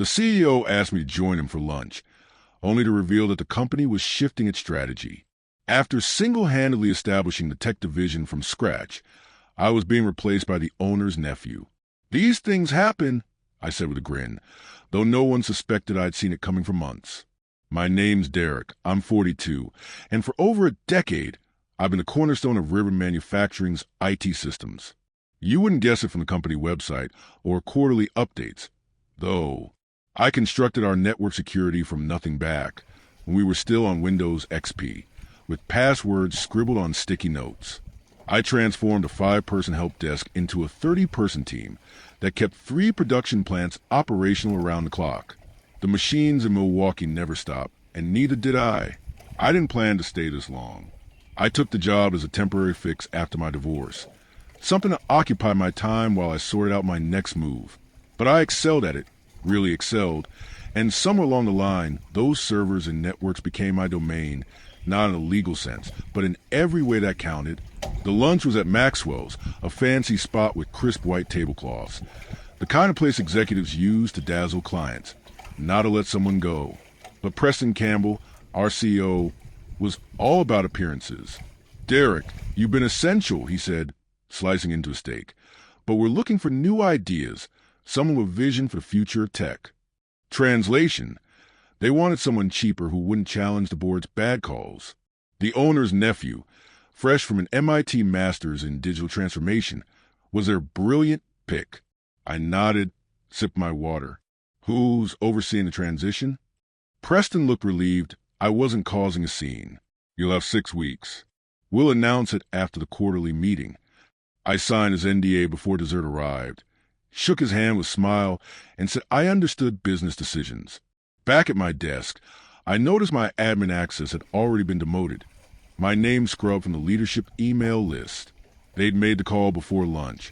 The CEO asked me to join him for lunch, only to reveal that the company was shifting its strategy. After single-handedly establishing the tech division from scratch, I was being replaced by the owner's nephew. "These things happen," I said with a grin, though no one suspected I'd seen it coming for months. "My name's Derek. I'm 42, and for over a decade, I've been the cornerstone of River Manufacturing's IT systems. You wouldn't guess it from the company website or quarterly updates, though. I constructed our network security from nothing back when we were still on Windows XP, with passwords scribbled on sticky notes. I transformed a 5-person help desk into a 30-person team that kept 3 production plants operational around the clock. The machines in Milwaukee never stopped, and neither did I. I didn't plan to stay this long. I took the job as a temporary fix after my divorce, something to occupy my time while I sorted out my next move. But I excelled at it, really excelled, and somewhere along the line, those servers and networks became my domain, not in a legal sense, but in every way that counted. The lunch was at Maxwell's, a fancy spot with crisp white tablecloths, the kind of place executives use to dazzle clients, not to let someone go. But Preston Campbell, our CEO, was all about appearances. "Derek, you've been essential," he said, slicing into a steak. "But we're looking for new ideas, someone with vision for the future of tech." Translation: they wanted someone cheaper who wouldn't challenge the board's bad calls. The owner's nephew, fresh from an MIT master's in digital transformation, was their brilliant pick. I nodded, sipped my water. "Who's overseeing the transition?" Preston looked relieved. I wasn't causing a scene. "You'll have 6 weeks. We'll announce it after the quarterly meeting." I signed his NDA before dessert arrived, shook his hand with a smile, and said I understood business decisions. Back at my desk, I noticed my admin access had already been demoted. My name scrubbed from the leadership email list. They'd made the call before lunch,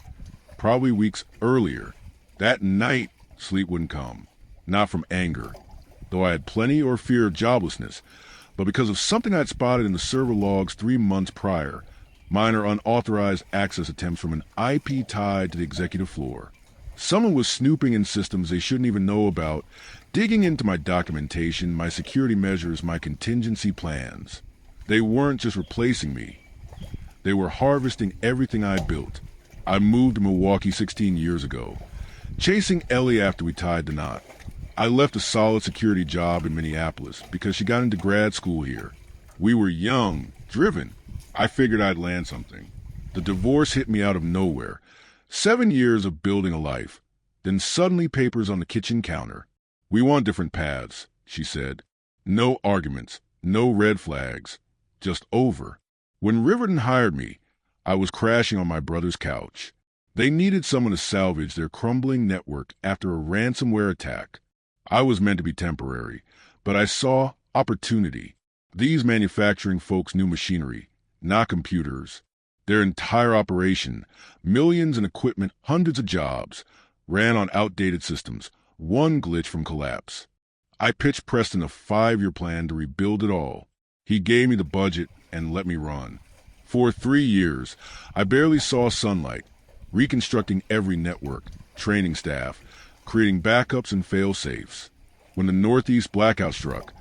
probably weeks earlier. That night, sleep wouldn't come. Not from anger, though I had plenty, or fear of joblessness, but because of something I'd spotted in the server logs 3 months prior, minor unauthorized access attempts from an IP tied to the executive floor. Someone was snooping in systems they shouldn't even know about, digging into my documentation, my security measures, my contingency plans. They weren't just replacing me. They were harvesting everything I built. I moved to Milwaukee 16 years ago, chasing Ellie after we tied the knot. I left a solid security job in Minneapolis because she got into grad school here. We were young, driven. I figured I'd land something. The divorce hit me out of nowhere. 7 years of building a life. Then suddenly papers on the kitchen counter. "We want different paths," she said. No arguments, no red flags, just over. When Riverton hired me, I was crashing on my brother's couch. They needed someone to salvage their crumbling network after a ransomware attack. I was meant to be temporary, but I saw opportunity. These manufacturing folks knew machinery, not computers. Their entire operation, millions in equipment, hundreds of jobs, ran on outdated systems, one glitch from collapse. I pitched Preston a 5-year plan to rebuild it all. He gave me the budget and let me run. For 3 years, I barely saw sunlight, reconstructing every network, training staff, creating backups and fail-safes. When the Northeast blackout struck,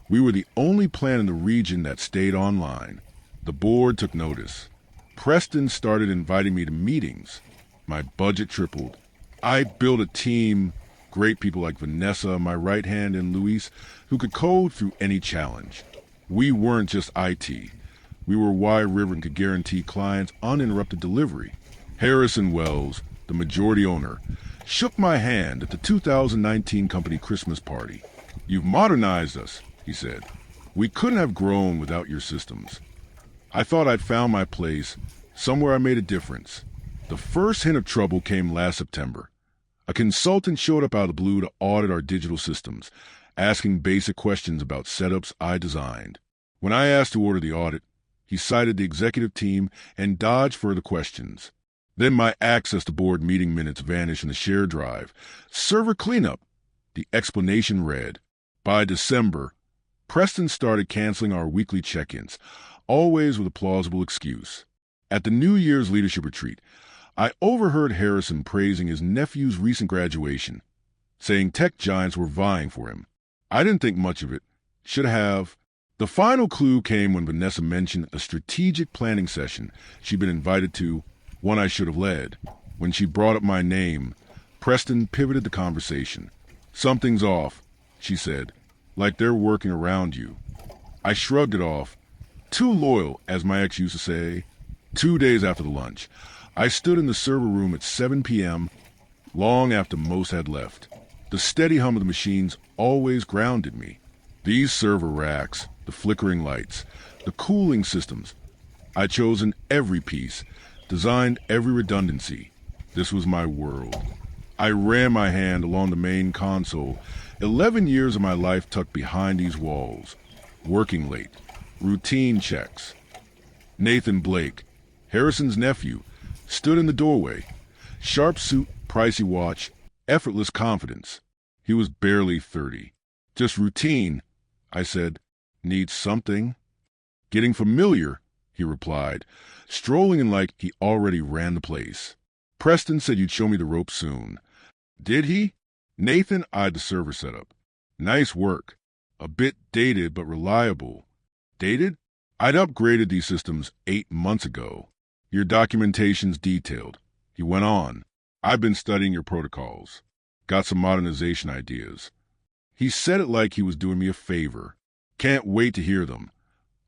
we were the only plant in the region that stayed online. The board took notice. Preston started inviting me to meetings. My budget tripled. I built a team, great people like Vanessa, my right hand, and Luis, who could code through any challenge. We weren't just IT. We were why Riverton could guarantee clients uninterrupted delivery. Harrison Wells, the majority owner, shook my hand at the 2019 company Christmas party. "You've modernized us," he said. "We couldn't have grown without your systems." I thought I'd found my place, somewhere I made a difference. The first hint of trouble came last September. A consultant showed up out of the blue to audit our digital systems, asking basic questions about setups I designed. When I asked to order the audit, he cited the executive team and dodged further questions. Then my access to board meeting minutes vanished in the shared drive. "Server cleanup," the explanation read. By December, Preston started canceling our weekly check-ins, always with a plausible excuse. At the New Year's leadership retreat, I overheard Harrison praising his nephew's recent graduation. saying tech giants were vying for him. I didn't think much of it. Should have. The final clue came when Vanessa mentioned a strategic planning session she'd been invited to, one I should have led. When she brought up my name, Preston pivoted the conversation. "Something's off," she said, "like they're working around you." I shrugged it off. Too loyal, as my ex used to say. 2 days after the lunch, I stood in the server room at 7 p.m., long after most had left. The steady hum of the machines always grounded me. These server racks, the flickering lights, the cooling systems. I'd chosen every piece, designed every redundancy. This was my world. I ran my hand along the main console, 11 years of my life tucked behind these walls. Working late, routine checks. Nathan Blake, Harrison's nephew, stood in the doorway. Sharp suit, pricey watch, effortless confidence. He was barely 30. "Just routine," I said. "Need something?" "Getting familiar," he replied, strolling in like he already ran the place. "Preston said you'd show me the ropes soon." "Did he?" Nathan eyed the server setup. "Nice work. A bit dated but reliable." "Dated?" "I'd upgraded these systems 8 months ago. Your documentation's detailed." He went on. "I've been studying your protocols. Got some modernization ideas." He said it like he was doing me a favor. "Can't wait to hear them."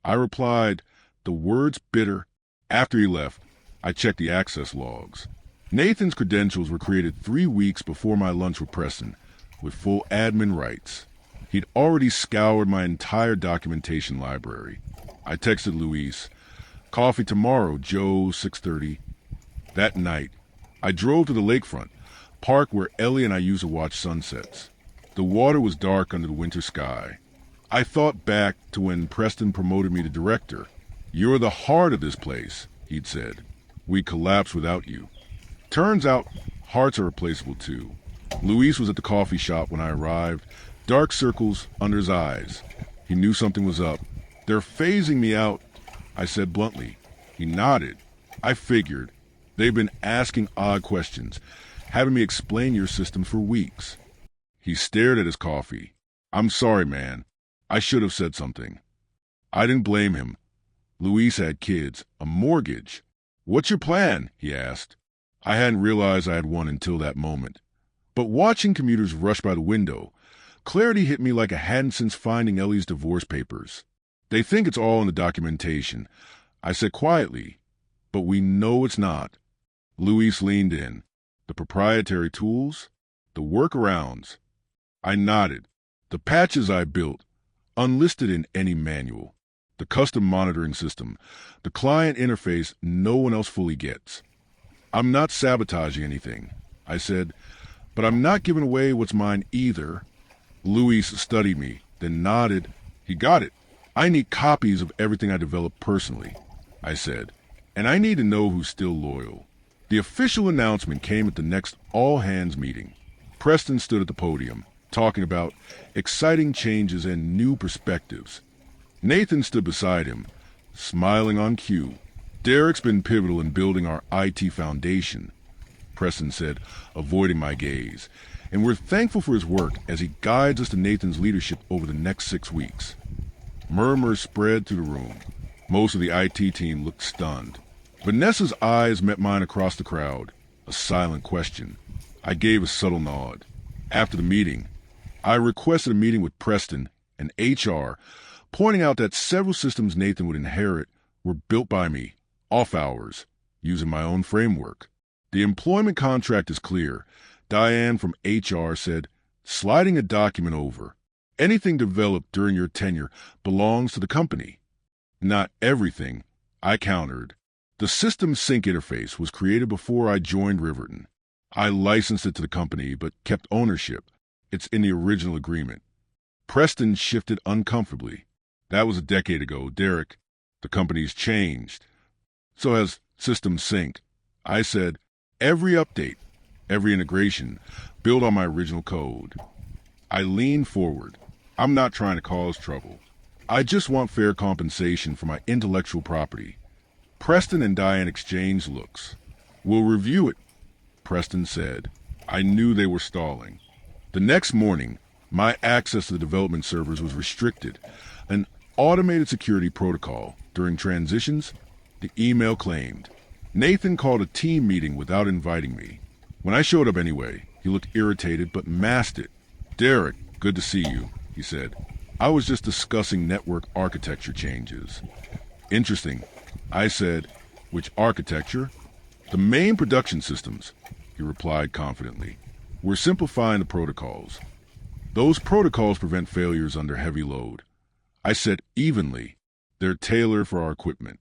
I replied, the words bitter. After he left, I checked the access logs. Nathan's credentials were created 3 weeks before my lunch with Preston, with full admin rights. He'd already scoured my entire documentation library. I texted Luis, "Coffee tomorrow, Joe, 6:30. That night, I drove to the lakefront, park where Ellie and I used to watch sunsets. The water was dark under the winter sky. I thought back to when Preston promoted me to director. "You're the heart of this place," he'd said. "We collapse without you." Turns out, hearts are replaceable too. Luis was at the coffee shop when I arrived, dark circles under his eyes. He knew something was up. "They're phasing me out," I said bluntly. He nodded. "I figured. They've been asking odd questions, having me explain your system for weeks." He stared at his coffee. "I'm sorry, man. I should have said something." I didn't blame him. Luis had kids, a mortgage. "What's your plan?" he asked. I hadn't realized I had one until that moment. But watching commuters rush by the window, clarity hit me like it hadn't since finding Ellie's divorce papers. "They think it's all in the documentation," I said quietly, "but we know it's not." Luis leaned in. "The proprietary tools? The workarounds?" I nodded. "The patches I built, unlisted in any manual. The custom monitoring system, the client interface no one else fully gets." "I'm not sabotaging anything," I said, "but I'm not giving away what's mine either." Luis studied me, then nodded. He got it. "I need copies of everything I developed personally," I said, "and I need to know who's still loyal." The official announcement came at the next all-hands meeting. Preston stood at the podium, talking about exciting changes and new perspectives. Nathan stood beside him, smiling on cue. "Derek's been pivotal in building our IT foundation," Preston said, avoiding my gaze, "and we're thankful for his work as he guides us to Nathan's leadership over the next 6 weeks." Murmurs spread through the room. Most of the IT team looked stunned. Vanessa's eyes met mine across the crowd, a silent question. I gave a subtle nod. After the meeting, I requested a meeting with Preston and HR, pointing out that several systems Nathan would inherit were built by me, off hours, using my own framework. The employment contract is clear. Diane from HR said, "Sliding a document over. Anything developed during your tenure belongs to the company." "Not everything," I countered. "The system sync interface was created before I joined Riverton. I licensed it to the company, but kept ownership. It's in the original agreement." Preston shifted uncomfortably. "That was a decade ago, Derek. The company's changed. So has System Sync." I said, "Every update, every integration, built on my original code." I leaned forward. "I'm not trying to cause trouble. I just want fair compensation for my intellectual property." Preston and Diane exchanged looks. "We'll review it," Preston said. I knew they were stalling. The next morning, my access to the development servers was restricted. An automated security protocol. During transitions, the email claimed. Nathan called a team meeting without inviting me. When I showed up anyway, he looked irritated but masked it. "Derek, good to see you," he said. "I was just discussing network architecture changes." "Interesting," I said. "Which architecture?" "The main production systems," he replied confidently. "We're simplifying the protocols. Those protocols prevent failures under heavy load." I said evenly. "They're tailored for our equipment."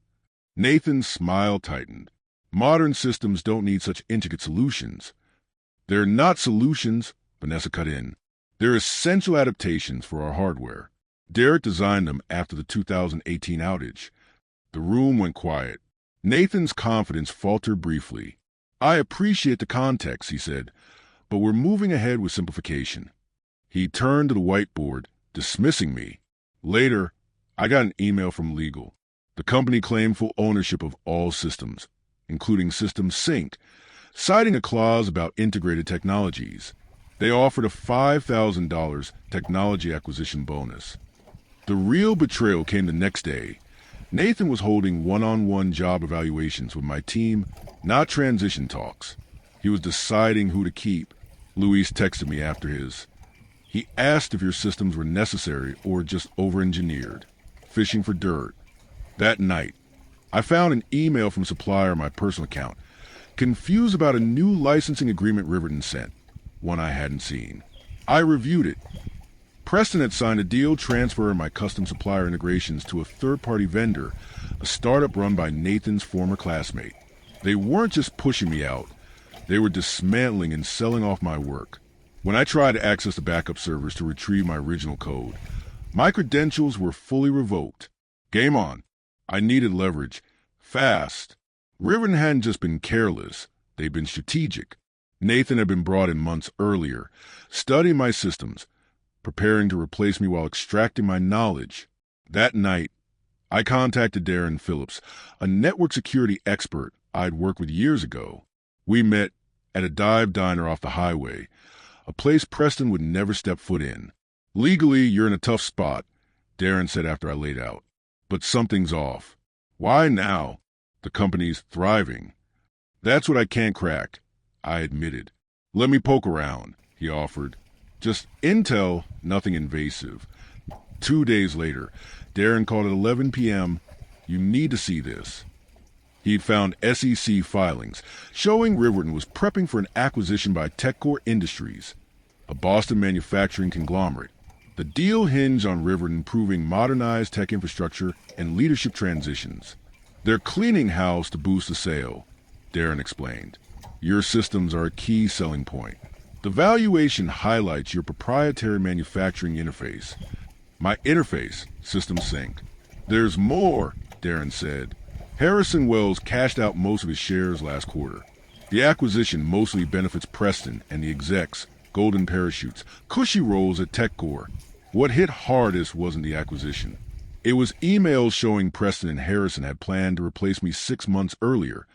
Nathan's smile tightened. "Modern systems don't need such intricate solutions." "They're not solutions," Vanessa cut in. "They're essential adaptations for our hardware. Derek designed them after the 2018 outage." The room went quiet. Nathan's confidence faltered briefly. "I appreciate the context," he said, "but we're moving ahead with simplification." He turned to the whiteboard, dismissing me. Later, I got an email from legal. The company claimed full ownership of all systems, including System Sync, citing a clause about integrated technologies. They offered a $5,000 technology acquisition bonus. The real betrayal came the next day. Nathan was holding one-on-one job evaluations with my team, not transition talks. He was deciding who to keep. Luis texted me after his. He asked if your systems were necessary or just over-engineered, fishing for dirt. That night, I found an email from a supplier on my personal account, confused about a new licensing agreement Riverton sent, one I hadn't seen. I reviewed it. Preston had signed a deal transferring my custom supplier integrations to a third-party vendor, a startup run by Nathan's former classmate. They weren't just pushing me out. They were dismantling and selling off my work. When I tried to access the backup servers to retrieve my original code, my credentials were fully revoked. Game on. I needed leverage. Fast. Riverton hadn't just been careless. They'd been strategic. Nathan had been brought in months earlier, studying my systems, preparing to replace me while extracting my knowledge. That night, I contacted Darren Phillips, a network security expert I'd worked with years ago. We met at a dive diner off the highway, a place Preston would never step foot in. "Legally, you're in a tough spot," Darren said after I laid out. "But something's off." "Why now?" "The company's thriving." "That's what I can't crack," I admitted. "Let me poke around," he offered. Just intel, nothing invasive. 2 days later, Darren called at 11 p.m. "You need to see this." He'd found SEC filings showing Riverton was prepping for an acquisition by TechCore Industries, a Boston manufacturing conglomerate. The deal hinged on Riverton improving modernized tech infrastructure and leadership transitions. "They're cleaning house to boost the sale," Darren explained. "Your systems are a key selling point. The valuation highlights your proprietary manufacturing interface." "My interface," System Sync. "There's more," Darren said. "Harrison Wells cashed out most of his shares last quarter. The acquisition mostly benefits Preston and the execs, golden parachutes, cushy roles at TechCore. What hit hardest wasn't the acquisition. It was emails showing Preston and Harrison had planned to replace me 6 months earlier,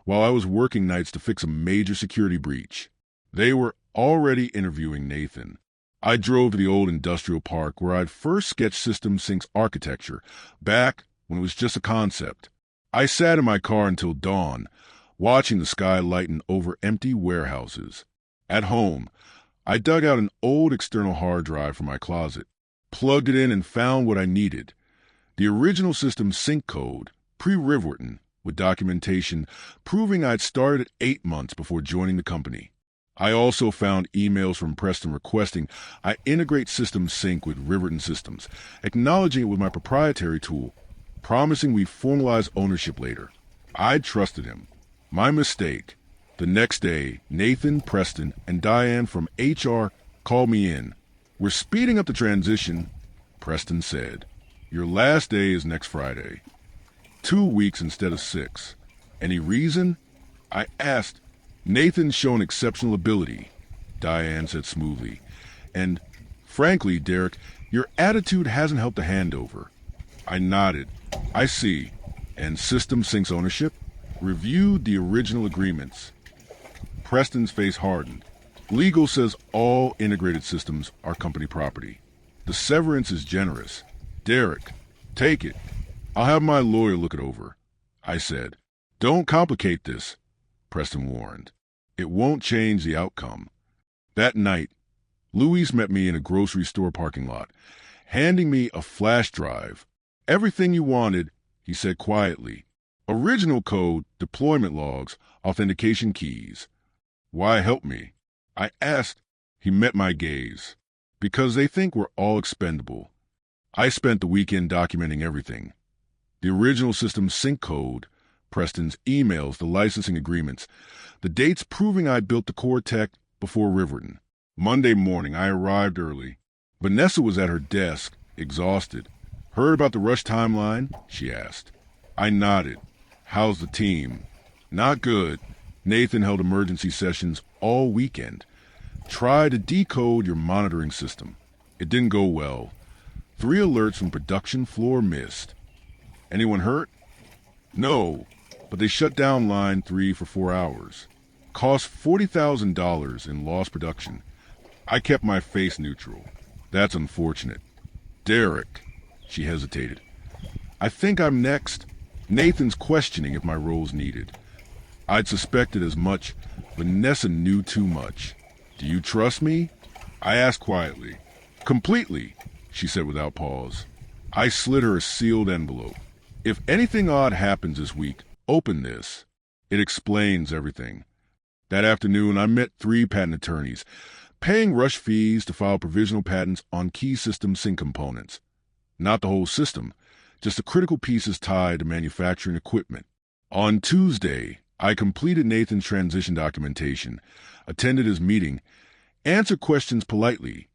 while I was working nights to fix a major security breach. They were already interviewing Nathan. I drove to the old industrial park where I'd first sketched System Sync's architecture, back when it was just a concept. I sat in my car until dawn, watching the sky lighten over empty warehouses. At home, I dug out an old external hard drive from my closet, plugged it in and found what I needed. The original System Sync code, pre-Riverton, with documentation proving I'd started 8 months before joining the company. I also found emails from Preston requesting I integrate System Sync with Riverton systems, acknowledging it was my proprietary tool, promising we'd formalize ownership later. I trusted him. My mistake. The next day, Nathan, Preston, and Diane from HR called me in. "We're speeding up the transition," Preston said. "Your last day is next Friday. 2 weeks instead of 6. Any reason?" I asked. "Nathan's shown exceptional ability," Diane said smoothly. "And, frankly, Derek, your attitude hasn't helped the handover." I nodded. "I see. And System Sync's ownership?" "Reviewed the original agreements." Preston's face hardened. Legal says all integrated systems are company property. The severance is generous. Derek, take it. I'll have my lawyer look it over, I said. Don't complicate this, Preston warned. It won't change the outcome. That night, Luis met me in a grocery store parking lot, handing me a flash drive. Everything you wanted, he said quietly. Original code, deployment logs, authentication keys. Why help me? I asked. He met my gaze. Because they think we're all expendable. I spent the weekend documenting everything. The original system sync code, Preston's emails, the licensing agreements, the dates proving I built the core tech before Riverton. Monday morning, I arrived early. Vanessa was at her desk, exhausted. Heard about the rush timeline? She asked. I nodded. How's the team? Not good. Nathan held emergency sessions all weekend. Tried to decode your monitoring system. It didn't go well. 3 alerts from production floor missed. Anyone hurt? No, but they shut down line 3 for 4 hours. Cost $40,000 in lost production. I kept my face neutral. That's unfortunate. Derek, she hesitated. I think I'm next. Nathan's questioning if my role's needed. I'd suspected as much. Vanessa knew too much. Do you trust me? I asked quietly. Completely, she said without pause. I slid her a sealed envelope. If anything odd happens this week, open this. It explains everything. That afternoon, I met 3 patent attorneys, paying rush fees to file provisional patents on key system sync components. Not the whole system, just the critical pieces tied to manufacturing equipment. On Tuesday, I completed Nathan's transition documentation, attended his meeting, answered questions politely.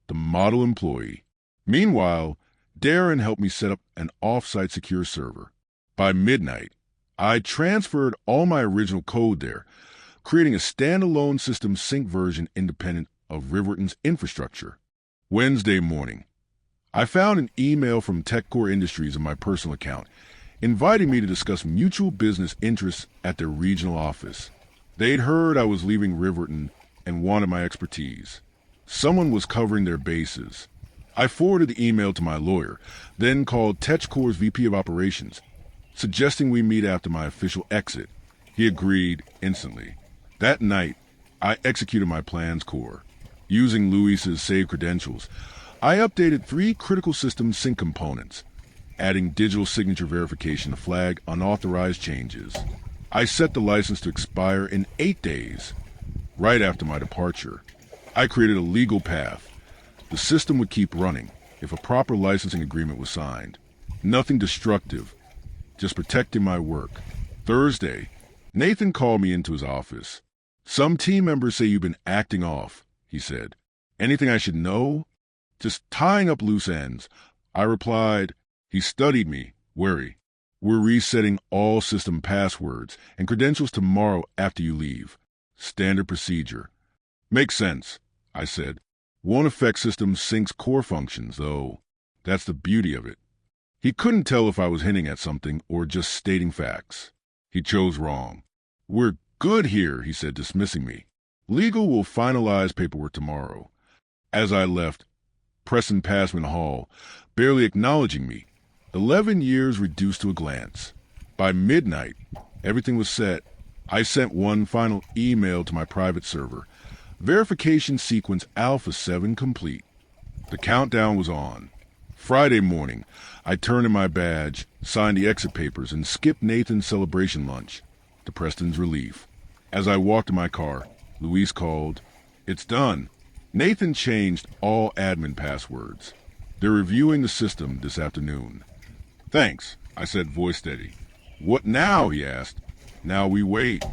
The model employee. Meanwhile, Darren helped me set up an off-site secure server. By midnight, I transferred all my original code there, creating a standalone system sync version independent of Riverton's infrastructure. Wednesday morning, I found an email from TechCore Industries in my personal account, inviting me to discuss mutual business interests at their regional office. They'd heard I was leaving Riverton and wanted my expertise. Someone was covering their bases. I forwarded the email to my lawyer, then called TechCore's VP of Operations, suggesting we meet after my official exit. He agreed instantly. That night, I executed my plans core. Using Luis's saved credentials, I updated 3 critical system sync components, adding digital signature verification to flag unauthorized changes. I set the license to expire in 8 days. Right after my departure, I created a legal path. The system would keep running if a proper licensing agreement was signed. Nothing destructive, just protecting my work. Thursday, Nathan called me into his office. Some team members say you've been acting off, he said. Anything I should know? Just tying up loose ends. I replied. He studied me, wary. We're resetting all system passwords and credentials tomorrow after you leave. Standard procedure. Makes sense, I said. Won't affect system sync's core functions, though. That's the beauty of it. He couldn't tell if I was hinting at something or just stating facts. He chose wrong. We're good here, he said, dismissing me. Legal will finalize paperwork tomorrow. As I left, Preston passed me in the hall, barely acknowledging me. 11 years reduced to a glance. By midnight, everything was set. I sent one final email to my private server. Verification sequence Alpha 7 complete. The countdown was on. Friday morning, I turned in my badge, signed the exit papers, and skipped Nathan's celebration lunch, to Preston's relief. As I walked to my car, Luis called. It's done. Nathan changed all admin passwords. They're reviewing the system this afternoon. Thanks, I said, voice steady. What now? He asked. Now we wait.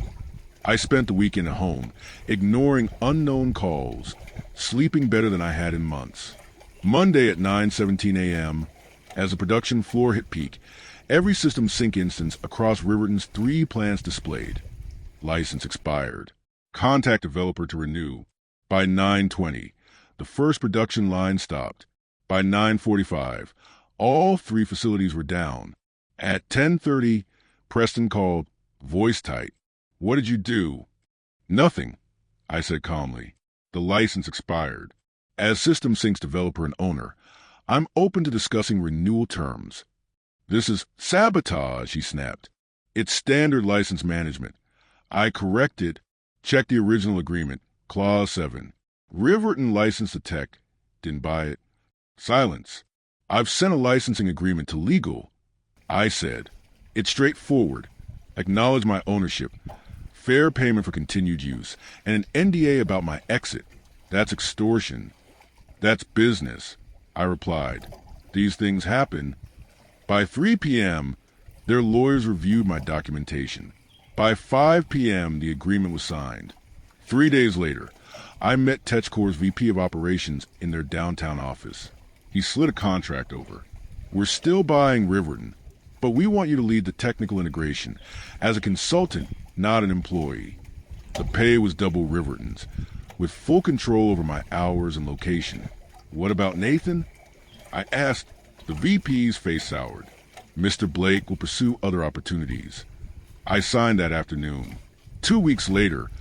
I spent the weekend at home, ignoring unknown calls, sleeping better than I had in months. Monday at 9:17 a.m., as the production floor hit peak, every system sync instance across Riverton's 3 plants displayed. License expired. Contact developer to renew. By 9:20, the first production line stopped. By 9:45, all 3 facilities were down. At 10:30, Preston called, voice tight. What did you do? Nothing, I said calmly. The license expired. As System Sync's developer and owner, I'm open to discussing renewal terms. This is sabotage, he snapped. It's standard license management. I corrected, checked the original agreement, Clause 7. Riverton licensed the tech, didn't buy it. Silence. I've sent a licensing agreement to legal. I said, it's straightforward. Acknowledge my ownership, fair payment for continued use, and an NDA about my exit. That's extortion. That's business. I replied. These things happen. By 3 p.m., their lawyers reviewed my documentation. By 5 p.m., the agreement was signed. 3 days later, I met TechCore's VP of Operations in their downtown office. He slid a contract over. We're still buying Riverton, but we want you to lead the technical integration as a consultant, not an employee. The pay was double Riverton's, with full control over my hours and location. What about Nathan? I asked. The VP's face soured. Mr. Blake will pursue other opportunities. I signed that afternoon. 2 weeks later,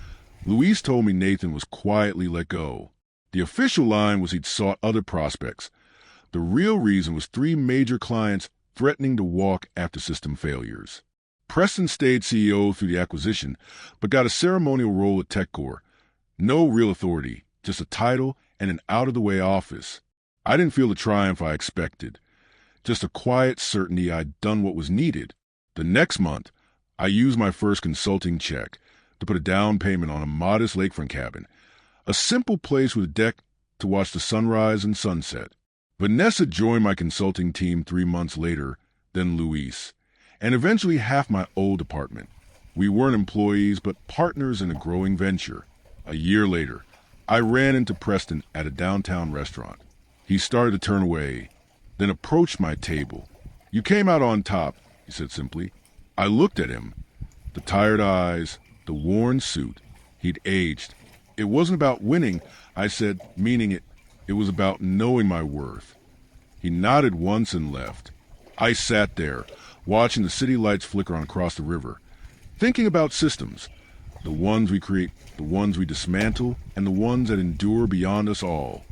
Louise told me Nathan was quietly let go. The official line was he'd sought other prospects. The real reason was 3 major clients threatening to walk after system failures. Preston stayed CEO through the acquisition, but got a ceremonial role at TechCore. No real authority, just a title and an out-of-the-way office. I didn't feel the triumph I expected. Just a quiet certainty I'd done what was needed. The next month, I used my first consulting check to put a down payment on a modest lakefront cabin, a simple place with a deck to watch the sunrise and sunset. Vanessa joined my consulting team 3 months later, then Luis, and eventually half my old department. We weren't employees, but partners in a growing venture. A year later, I ran into Preston at a downtown restaurant. He started to turn away, then approached my table. You came out on top, he said simply. I looked at him. The tired eyes, the worn suit. He'd aged. It wasn't about winning, I said, meaning it. It was about knowing my worth. He nodded once and left. I sat there, watching the city lights flicker on across the river, thinking about systems, the ones we create, the ones we dismantle, and the ones that endure beyond us all.